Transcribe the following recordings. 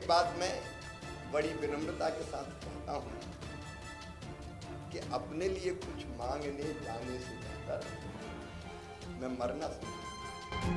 बात मैं बड़ी विनम्रता के साथ कहता हूं कि अपने लिए कुछ मांगने जाने से बेहतर मैं मरना समझता हूं।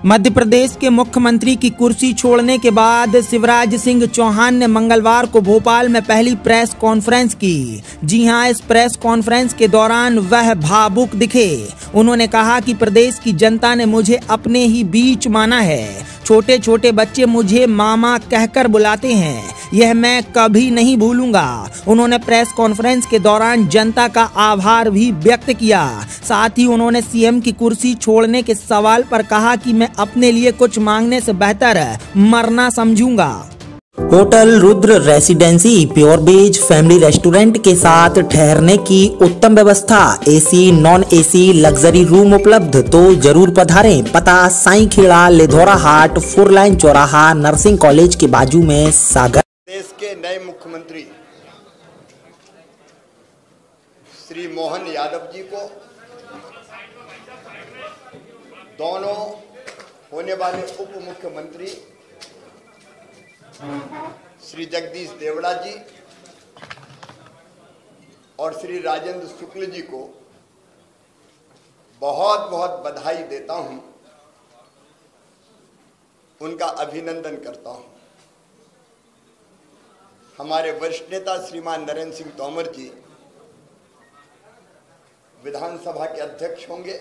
मध्य प्रदेश के मुख्यमंत्री की कुर्सी छोड़ने के बाद शिवराज सिंह चौहान ने मंगलवार को भोपाल में पहली प्रेस कॉन्फ्रेंस की। जी हां, इस प्रेस कॉन्फ्रेंस के दौरान वह भावुक दिखे। उन्होंने कहा कि प्रदेश की जनता ने मुझे अपने ही बीच माना है। छोटे छोटे बच्चे मुझे मामा कहकर बुलाते हैं, यह मैं कभी नहीं भूलूंगा। उन्होंने प्रेस कॉन्फ्रेंस के दौरान जनता का आभार भी व्यक्त किया। साथ ही उन्होंने सीएम की कुर्सी छोड़ने के सवाल पर कहा कि मैं अपने लिए कुछ मांगने से बेहतर मरना समझूंगा। Hotel Rudra residency pure veg family restaurant के साथ ठहरने की उत्तम व्यवस्था, AC non AC luxury room उपलब्ध, तो जरूर पधारें। पता साईं खेड़ा, लिधौरा हाट, 4 लाइन चौराहा, नर्सिंग कॉलेज के बाजू में, सागर। देश के नए मुख्यमंत्री श्री मोहन यादव जी को दोनों होने वाले उप मुख्यमंत्री श्री जगदीश देवड़ा जी और श्री राजेंद्र शुक्ल जी को बहुत बहुत बधाई देता हूं, उनका अभिनंदन करता हूं। हमारे वरिष्ठ नेता श्रीमान नरेंद्र सिंह तोमर जी विधानसभा के अध्यक्ष होंगे,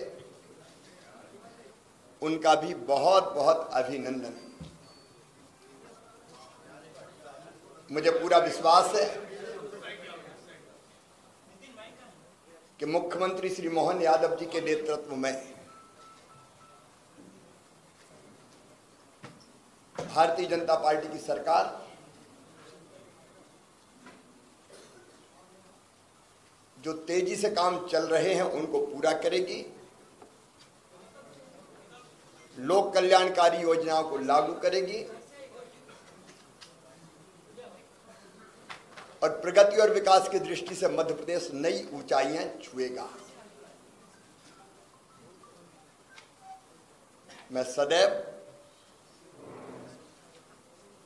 उनका भी बहुत बहुत अभिनंदन। मुझे पूरा विश्वास है कि मुख्यमंत्री श्री मोहन यादव जी के नेतृत्व में भारतीय जनता पार्टी की सरकार जो तेजी से काम चल रहे हैं उनको पूरा करेगी, लोक कल्याणकारी योजनाओं को लागू करेगी और प्रगति और विकास की दृष्टि से मध्य प्रदेश नई ऊंचाइयां छुएगा। मैं सदैव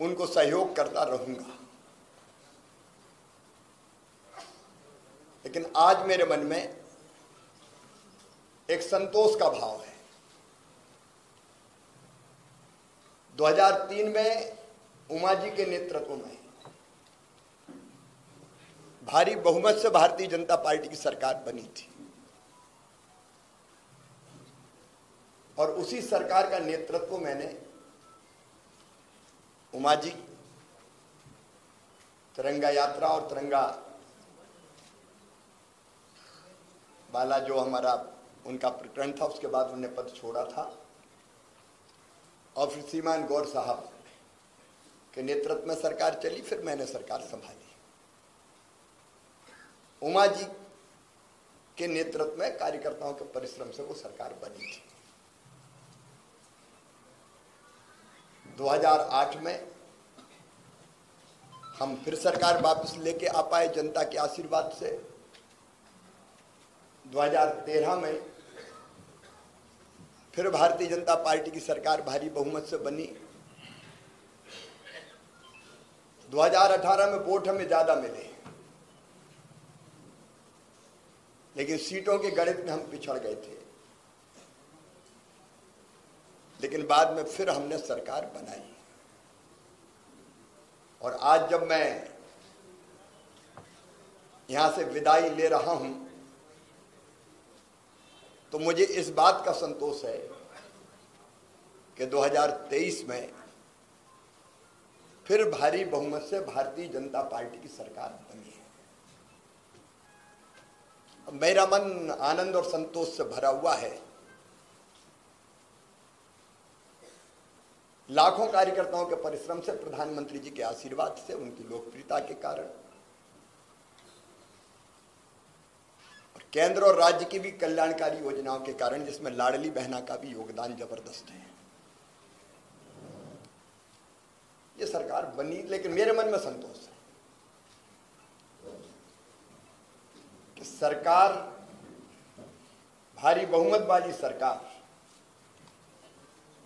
उनको सहयोग करता रहूंगा, लेकिन आज मेरे मन में एक संतोष का भाव है। 2003 में उमा जी के नेतृत्व में भारी बहुमत से भारतीय जनता पार्टी की सरकार बनी थी और उसी सरकार का नेतृत्व मैंने उमा जी तिरंगा यात्रा और तिरंगा वाला जो हमारा उनका प्रकरण था, उसके बाद उन्होंने पद छोड़ा था और फिर श्रीमान गौर साहब के नेतृत्व में सरकार चली, फिर मैंने सरकार संभाली। उमा जी के नेतृत्व में कार्यकर्ताओं के परिश्रम से वो सरकार बनी थी। 2008 में हम फिर सरकार वापस लेके आ पाए जनता के आशीर्वाद से। 2013 में फिर भारतीय जनता पार्टी की सरकार भारी बहुमत से बनी। 2018 में वोट हमें ज्यादा मिले, लेकिन सीटों के गणित में हम पिछड़ गए थे, लेकिन बाद में फिर हमने सरकार बनाई। और आज जब मैं यहां से विदाई ले रहा हूं तो मुझे इस बात का संतोष है कि 2023 में फिर भारी बहुमत से भारतीय जनता पार्टी की सरकार बनी है। मेरा मन आनंद और संतोष से भरा हुआ है। लाखों कार्यकर्ताओं के परिश्रम से, प्रधानमंत्री जी के आशीर्वाद से, उनकी लोकप्रियता के कारण और केंद्र और राज्य की भी कल्याणकारी योजनाओं के कारण, जिसमें लाडली बहना का भी योगदान जबरदस्त है, ये सरकार बनी। लेकिन मेरे मन में संतोष है कि सरकार, भारी बहुमत वाली सरकार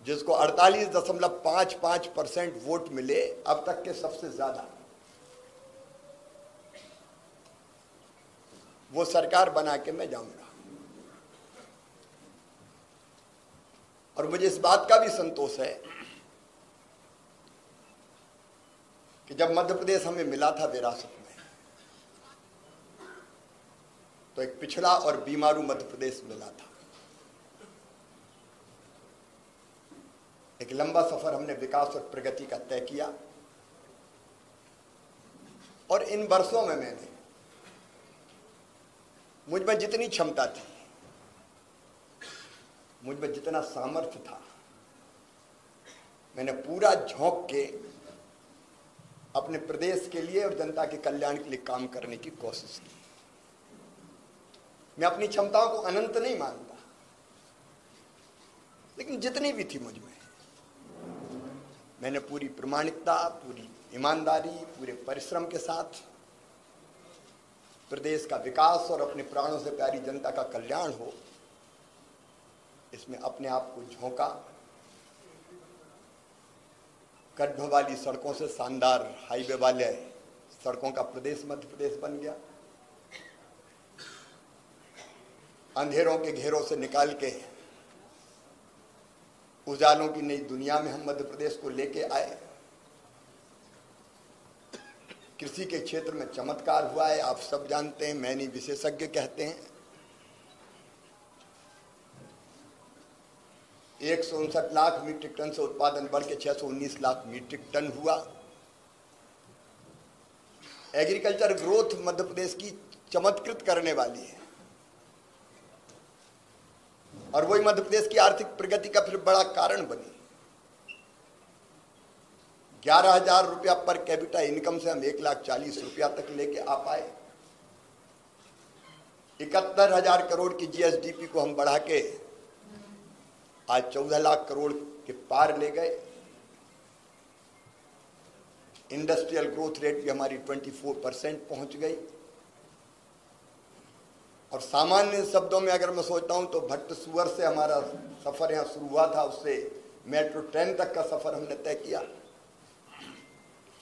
जिसको 48.55% वोट मिले अब तक के सबसे ज्यादा, वो सरकार बना के मैं जाऊंगा। और मुझे इस बात का भी संतोष है कि जब मध्य प्रदेश हमें मिला था विरासत में, तो एक पिछड़ा और बीमारू मध्य प्रदेश मिला था। एक लंबा सफर हमने विकास और प्रगति का तय किया, और इन वर्षों में मैंने, मुझ में जितनी क्षमता थी, मुझ में जितना सामर्थ्य था, मैंने पूरा झोंक के अपने प्रदेश के लिए और जनता के कल्याण के लिए काम करने की कोशिश की। मैं अपनी क्षमताओं को अनंत नहीं मानता, लेकिन जितनी भी थी मुझ में, मैंने पूरी प्रामाणिकता, पूरी ईमानदारी, पूरे परिश्रम के साथ प्रदेश का विकास और अपने प्राणों से प्यारी जनता का कल्याण हो, इसमें अपने आप को झोंका। गड्ढों वाली सड़कों से शानदार हाईवे वाले सड़कों का प्रदेश मध्य प्रदेश बन गया। अंधेरों के घेरों से निकाल के उजालों की नई दुनिया में हम मध्य प्रदेश को लेके आए। कृषि के क्षेत्र में चमत्कार हुआ है, आप सब जानते हैं, मैं नहीं विशेषज्ञ कहते हैं। 159 लाख मीट्रिक टन से उत्पादन बढ़ के 619 लाख मीट्रिक टन हुआ। एग्रीकल्चर ग्रोथ मध्य प्रदेश की चमत्कृत करने वाली है, और वही मध्य प्रदेश की आर्थिक प्रगति का फिर बड़ा कारण बनी। 11,000 रुपया पर कैपिटा इनकम से हम 1,40,000 रुपया तक लेके आ पाए। 71,000 करोड़ की जीएसडीपी को हम बढ़ा के आज 14 लाख करोड़ के पार ले गए। इंडस्ट्रियल ग्रोथ रेट भी हमारी 24% पहुंच गई। और सामान्य शब्दों में अगर मैं सोचता हूं तो भट्ट सुअर से हमारा सफर यहां शुरू हुआ था, उससे मेट्रो ट्रेन तक का सफर हमने तय किया।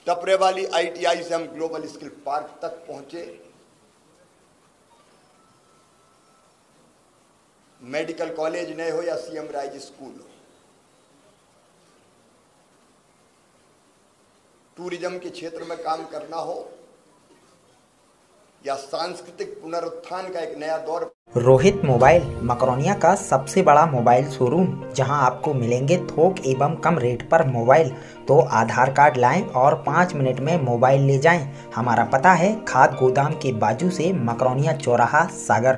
टपरे वाली ITI से हम ग्लोबल स्किल पार्क तक पहुंचे। मेडिकल कॉलेज नए हो या CM राइज स्कूल हो, टूरिज्म के क्षेत्र में काम करना हो या सांस्कृतिक पुनरुत्थान का एक नया दौर। रोहित मोबाइल मकरोनिया का सबसे बड़ा मोबाइल शोरूम, जहां आपको मिलेंगे थोक एवं कम रेट पर मोबाइल। तो आधार कार्ड लाएं और 5 मिनट में मोबाइल ले जाएं। हमारा पता है खाद गोदाम के बाजू से, मकरोनिया चौराहा, सागर।